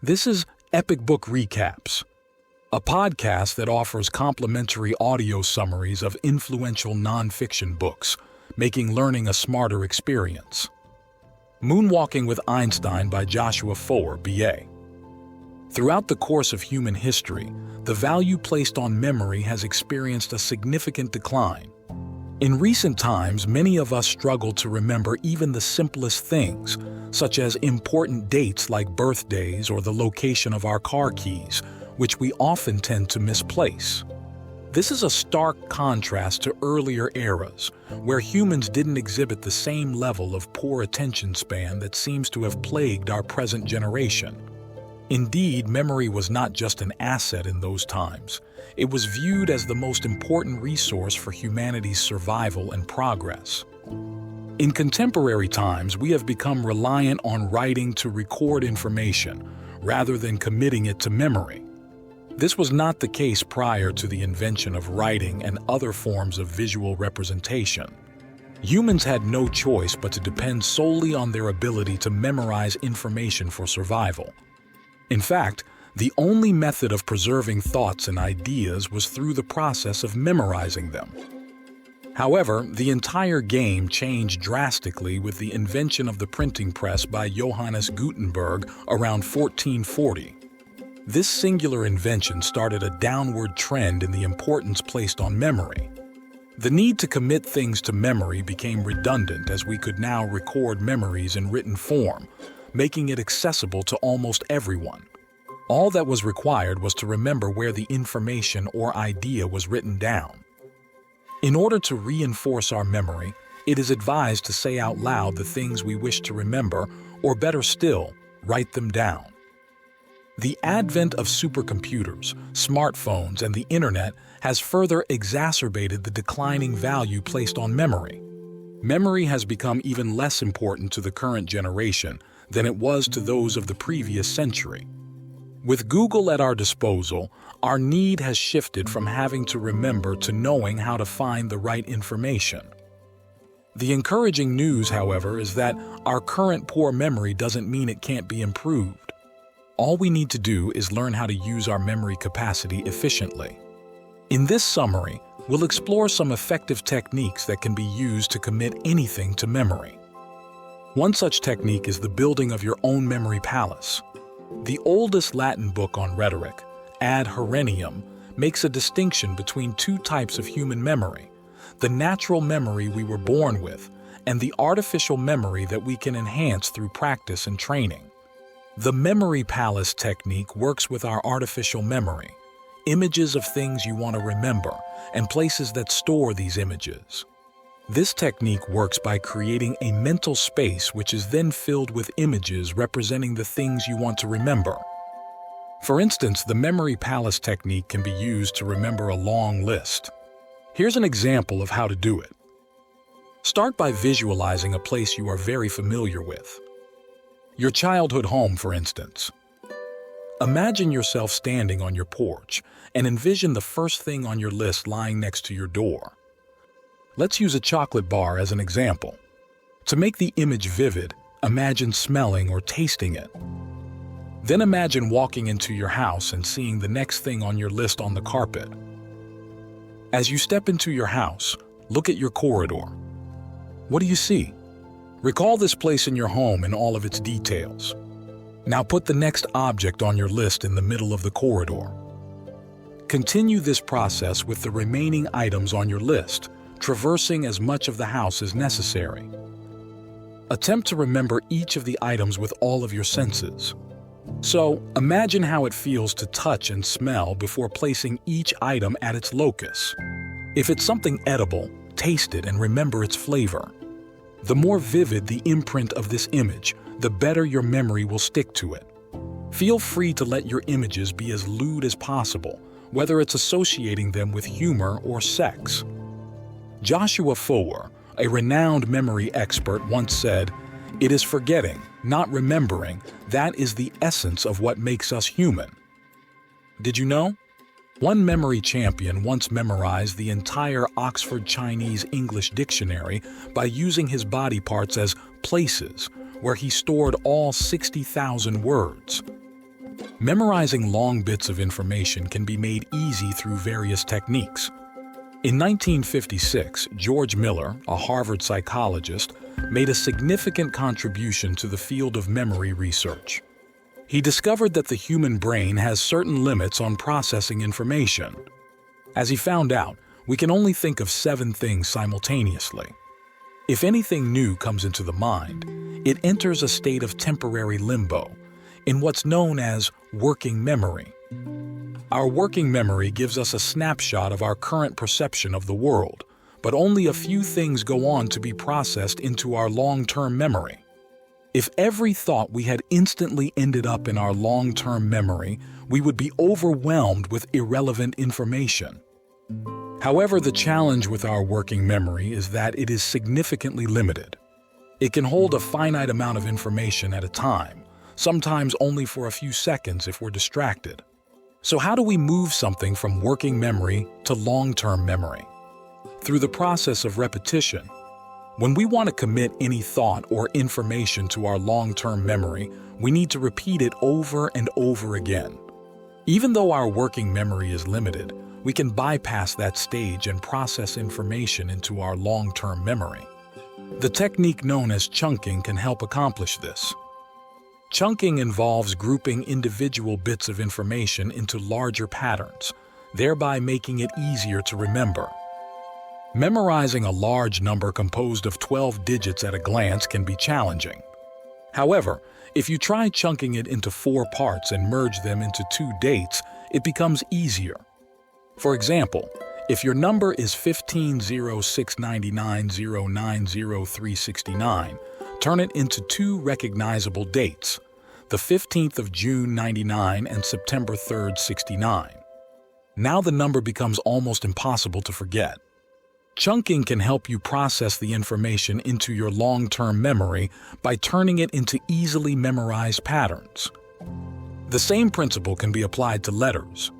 This is Epic Book Recaps, a podcast that offers complimentary audio summaries of influential nonfiction books, making learning a smarter experience. Moonwalking with Einstein by Joshua Foer, B.A. Throughout the course of human history, the value placed on memory has experienced a significant decline. In recent times, many of us struggle to remember even the simplest things, such as important dates like birthdays or the location of our car keys, which we often tend to misplace. This is a stark contrast to earlier eras, where humans didn't exhibit the same level of poor attention span that seems to have plagued our present generation. Indeed, memory was not just an asset in those times. It was viewed as the most important resource for humanity's survival and progress. In contemporary times, we have become reliant on writing to record information, rather than committing it to memory. This was not the case prior to the invention of writing and other forms of visual representation. Humans had no choice but to depend solely on their ability to memorize information for survival. In fact, the only method of preserving thoughts and ideas was through the process of memorizing them. However, the entire game changed drastically with the invention of the printing press by Johannes Gutenberg around 1440. This singular invention started a downward trend in the importance placed on memory. The need to commit things to memory became redundant as we could now record memories in written form, making it accessible to almost everyone. All that was required was to remember where the information or idea was written down. In order to reinforce our memory, it is advised to say out loud the things we wish to remember, or better still, write them down. The advent of supercomputers, smartphones, and the internet has further exacerbated the declining value placed on memory. Memory has become even less important to the current generation than it was to those of the previous century. With Google at our disposal, our need has shifted from having to remember to knowing how to find the right information. The encouraging news, however, is that our current poor memory doesn't mean it can't be improved. All we need to do is learn how to use our memory capacity efficiently. In this summary, we'll explore some effective techniques that can be used to commit anything to memory. One such technique is the building of your own memory palace. The oldest Latin book on rhetoric, Ad Herennium, makes a distinction between two types of human memory: the natural memory we were born with, and the artificial memory that we can enhance through practice and training. The memory palace technique works with our artificial memory, images of things you want to remember, and places that store these images. This technique works by creating a mental space which is then filled with images representing the things you want to remember. For instance, the memory palace technique can be used to remember a long list. Here's an example of how to do it. Start by visualizing a place you are very familiar with. Your childhood home, for instance. Imagine yourself standing on your porch and envision the first thing on your list lying next to your door. Let's use a chocolate bar as an example. To make the image vivid, imagine smelling or tasting it. Then imagine walking into your house and seeing the next thing on your list on the carpet. As you step into your house, look at your corridor. What do you see? Recall this place in your home in all of its details. Now put the next object on your list in the middle of the corridor. Continue this process with the remaining items on your list, traversing as much of the house as necessary. Attempt to remember each of the items with all of your senses. So, imagine how it feels to touch and smell before placing each item at its locus. If it's something edible, taste it and remember its flavor. The more vivid the imprint of this image, the better your memory will stick to it. Feel free to let your images be as lewd as possible, whether it's associating them with humor or sex. Joshua Foer, a renowned memory expert, once said, "It is forgetting, not remembering, that is the essence of what makes us human." Did you know? One memory champion once memorized the entire Oxford Chinese-English dictionary by using his body parts as places, where he stored all 60,000 words. Memorizing long bits of information can be made easy through various techniques. In 1956, George Miller, a Harvard psychologist, made a significant contribution to the field of memory research. He discovered that the human brain has certain limits on processing information. As he found out, we can only think of 7 things simultaneously. If anything new comes into the mind, it enters a state of temporary limbo, in what's known as working memory. Our working memory gives us a snapshot of our current perception of the world, but only a few things go on to be processed into our long-term memory. If every thought we had instantly ended up in our long-term memory, we would be overwhelmed with irrelevant information. However, the challenge with our working memory is that it is significantly limited. It can hold a finite amount of information at a time, sometimes only for a few seconds if we're distracted. So how do we move something from working memory to long-term memory? Through the process of repetition. When we want to commit any thought or information to our long-term memory, we need to repeat it over and over again. Even though our working memory is limited, we can bypass that stage and process information into our long-term memory. The technique known as chunking can help accomplish this. Chunking involves grouping individual bits of information into larger patterns, thereby making it easier to remember. Memorizing a large number composed of 12 digits at a glance can be challenging. However, if you try chunking it into 4 parts and merge them into 2 dates, it becomes easier. For example, if your number is 15/06/99/090/369, turn it into 2 recognizable dates, the 15th of June 99 and September 3rd 69. Now the number becomes almost impossible to forget. Chunking can help you process the information into your long-term memory by turning it into easily memorized patterns. The same principle can be applied to letters.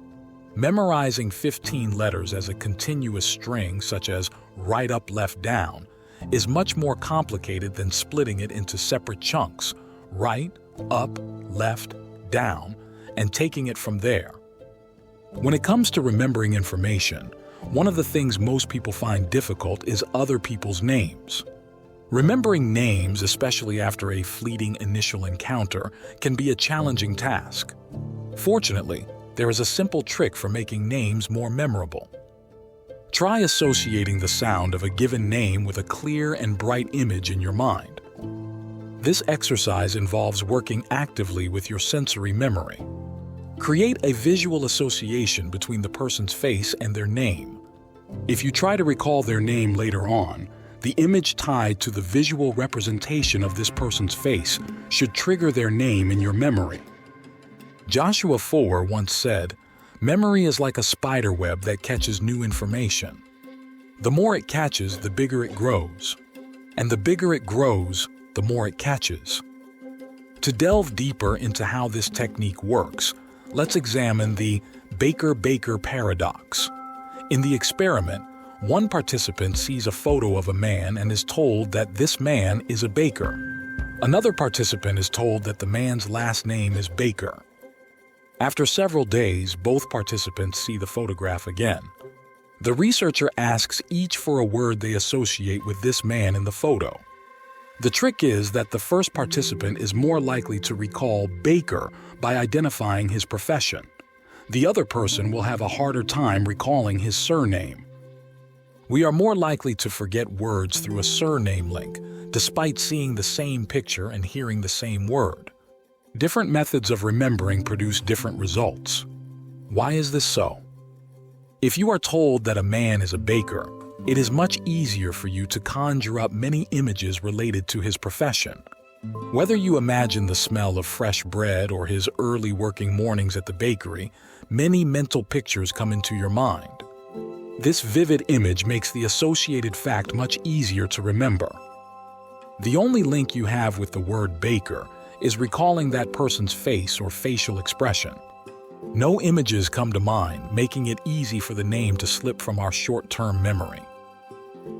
Memorizing 15 letters as a continuous string, such as right up, left down, is much more complicated than splitting it into separate chunks, right, up, left, down, and taking it from there. When it comes to remembering information, one of the things most people find difficult is other people's names. Remembering names, especially after a fleeting initial encounter, can be a challenging task. Fortunately, there is a simple trick for making names more memorable. Try associating the sound of a given name with a clear and bright image in your mind. This exercise involves working actively with your sensory memory. Create a visual association between the person's face and their name. If you try to recall their name later on, the image tied to the visual representation of this person's face should trigger their name in your memory. Joshua Foer once said, "Memory is like a spider web that catches new information. The more it catches, the bigger it grows. And the bigger it grows, the more it catches." To delve deeper into how this technique works, let's examine the Baker-Baker paradox. In the experiment, one participant sees a photo of a man and is told that this man is a baker. Another participant is told that the man's last name is Baker. After several days, both participants see the photograph again. The researcher asks each for a word they associate with this man in the photo. The trick is that the first participant is more likely to recall Baker by identifying his profession. The other person will have a harder time recalling his surname. We are more likely to forget words through a surname link, despite seeing the same picture and hearing the same word. Different methods of remembering produce different results. Why is this so? If you are told that a man is a baker, it is much easier for you to conjure up many images related to his profession. Whether you imagine the smell of fresh bread or his early working mornings at the bakery, many mental pictures come into your mind. This vivid image makes the associated fact much easier to remember. The only link you have with the word baker is recalling that person's face or facial expression. No images come to mind, making it easy for the name to slip from our short-term memory.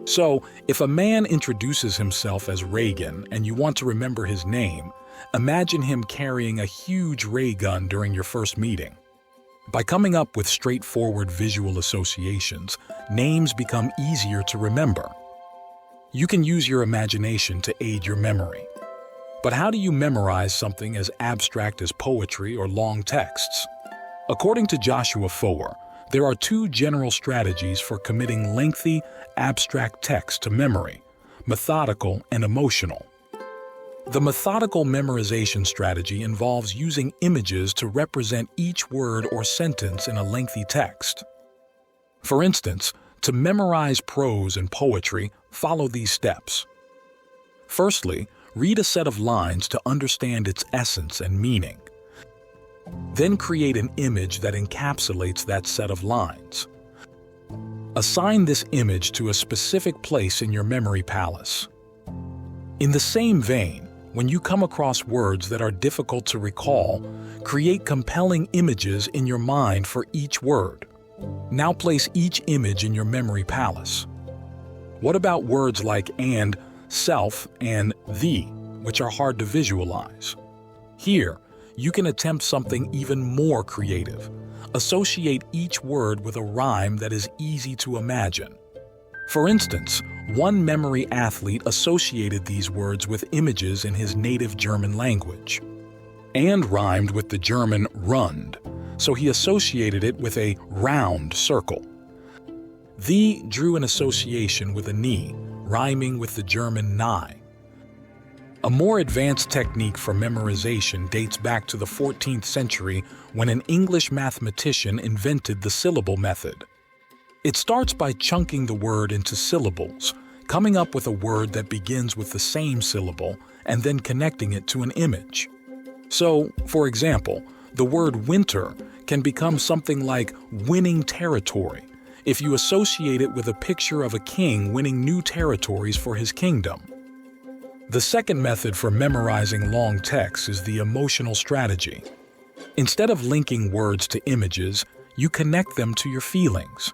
So, if a man introduces himself as Reagan and you want to remember his name, Imagine him carrying a huge ray gun during your first meeting. By coming up with straightforward visual associations, names become easier to remember. You can use your imagination to aid your memory. But how do you memorize something as abstract as poetry or long texts? According to Joshua Foer, there are two general strategies for committing lengthy, abstract text to memory: methodical and emotional. The methodical memorization strategy involves using images to represent each word or sentence in a lengthy text. For instance, to memorize prose and poetry, follow these steps. Firstly, read a set of lines to understand its essence and meaning. Then create an image that encapsulates that set of lines. Assign this image to a specific place in your memory palace. In the same vein, when you come across words that are difficult to recall, create compelling images in your mind for each word. Now place each image in your memory palace. What about words like and, self, and the, which are hard to visualize? Here, you can attempt something even more creative. Associate each word with a rhyme that is easy to imagine. For instance, one memory athlete associated these words with images in his native German language. And rhymed with the German rund, so he associated it with a round circle. The drew an association with a knee, rhyming with the German nigh. A more advanced technique for memorization dates back to the 14th century when an English mathematician invented the syllable method. It starts by chunking the word into syllables, coming up with a word that begins with the same syllable and then connecting it to an image. So, for example, the word winter can become something like winning territory if you associate it with a picture of a king winning new territories for his kingdom. The second method for memorizing long texts is the emotional strategy. Instead of linking words to images, you connect them to your feelings.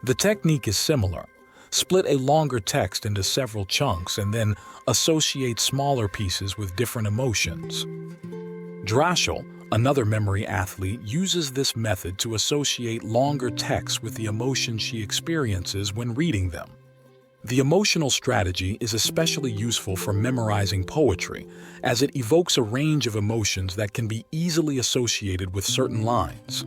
The technique is similar. Split a longer text into several chunks and then associate smaller pieces with different emotions. Drashel, another memory athlete, uses this method to associate longer texts with the emotions she experiences when reading them. The emotional strategy is especially useful for memorizing poetry, as it evokes a range of emotions that can be easily associated with certain lines.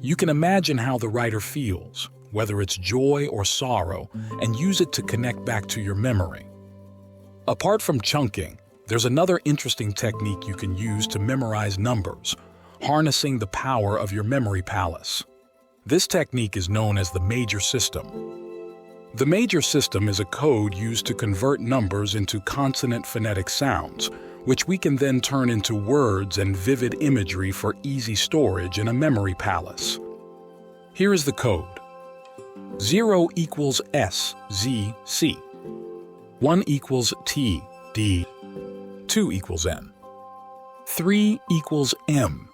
You can imagine how the writer feels, whether it's joy or sorrow, and use it to connect back to your memory. Apart from chunking, there's another interesting technique you can use to memorize numbers, harnessing the power of your memory palace. This technique is known as the major system. The major system is a code used to convert numbers into consonant phonetic sounds, which we can then turn into words and vivid imagery for easy storage in a memory palace. Here is the code. 0 equals S, Z, C. 1 equals T, D. 2 equals N. 3 equals M.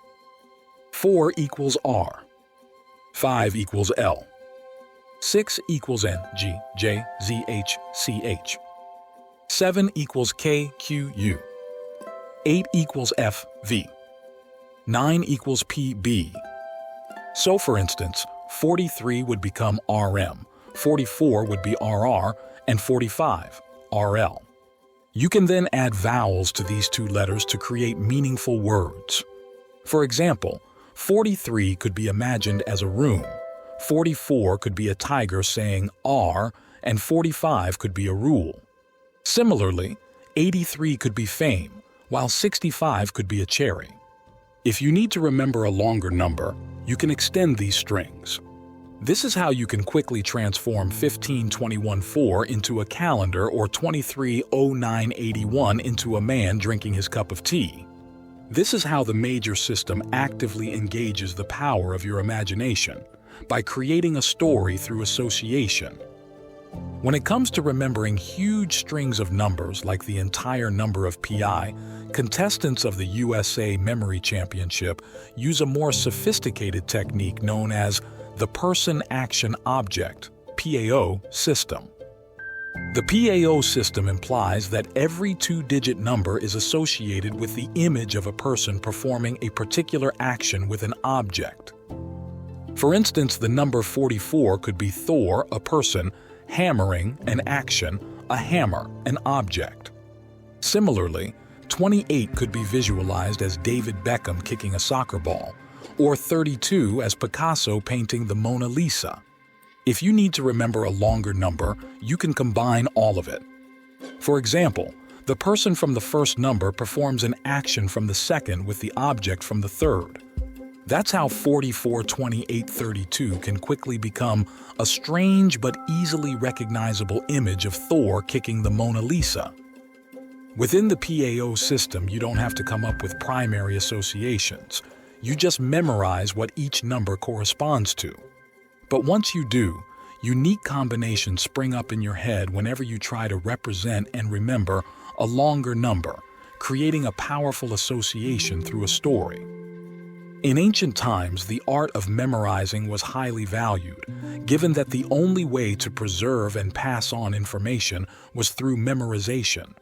4 equals R. 5 equals L. 6 equals N, G, J, Z, H, C, H. 7 equals K, Q, U. 8 equals F, V. 9 equals P, B. So, for instance, 43 would become RM, 44 would be RR, and 45, RL. You can then add vowels to these two letters to create meaningful words. For example, 43 could be imagined as a room, 44 could be a tiger saying R, and 45 could be a rule. Similarly, 83 could be fame, while 65 could be a cherry. If you need to remember a longer number, you can extend these strings. This is how you can quickly transform 1521-4 into a calendar or 230981 into a man drinking his cup of tea. This is how the major system actively engages the power of your imagination, by creating a story through association. When it comes to remembering huge strings of numbers like the entire number of pi, contestants of the USA Memory Championship use a more sophisticated technique known as the Person-Action-Object (PAO) system. The PAO system implies that every two-digit number is associated with the image of a person performing a particular action with an object. For instance, the number 44 could be Thor, a person, hammering, an action, a hammer, an object. Similarly, 28 could be visualized as David Beckham kicking a soccer ball, or 32 as Picasso painting the Mona Lisa. If you need to remember a longer number, you can combine all of it. For example, the person from the first number performs an action from the second with the object from the third. That's how 44, 28, 32 can quickly become a strange but easily recognizable image of Thor kicking the Mona Lisa. Within the PAO system, you don't have to come up with primary associations. You just memorize what each number corresponds to. But once you do, unique combinations spring up in your head whenever you try to represent and remember a longer number, creating a powerful association through a story. In ancient times, the art of memorizing was highly valued, given that the only way to preserve and pass on information was through memorization.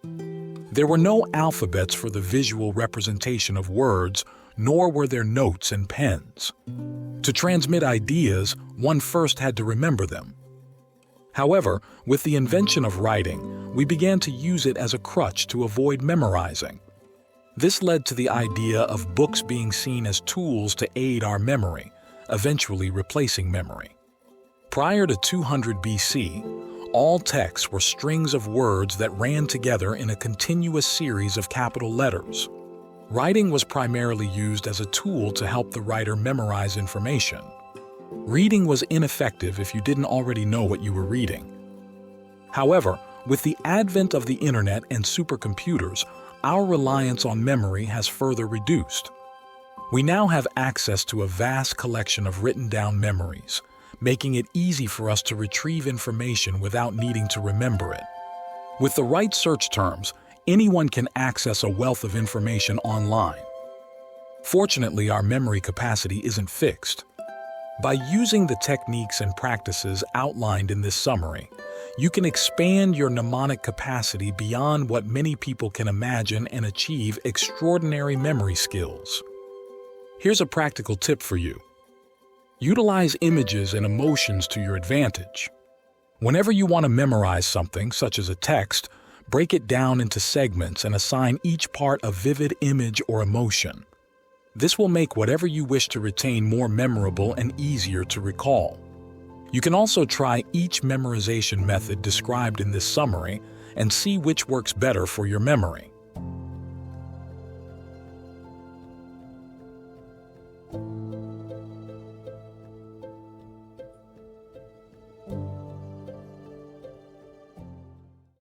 There were no alphabets for the visual representation of words, nor were there notes and pens. To transmit ideas, one first had to remember them. However, with the invention of writing, we began to use it as a crutch to avoid memorizing. This led to the idea of books being seen as tools to aid our memory, eventually replacing memory. Prior to 200 BC, all texts were strings of words that ran together in a continuous series of capital letters. Writing was primarily used as a tool to help the writer memorize information. Reading was ineffective if you didn't already know what you were reading. However, with the advent of the internet and supercomputers, our reliance on memory has further reduced. We now have access to a vast collection of written-down memories, making it easy for us to retrieve information without needing to remember it. With the right search terms, anyone can access a wealth of information online. Fortunately, our memory capacity isn't fixed. By using the techniques and practices outlined in this summary, you can expand your mnemonic capacity beyond what many people can imagine and achieve extraordinary memory skills. Here's a practical tip for you. Utilize images and emotions to your advantage. Whenever you want to memorize something, such as a text, break it down into segments and assign each part a vivid image or emotion. This will make whatever you wish to retain more memorable and easier to recall. You can also try each memorization method described in this summary and see which works better for your memory.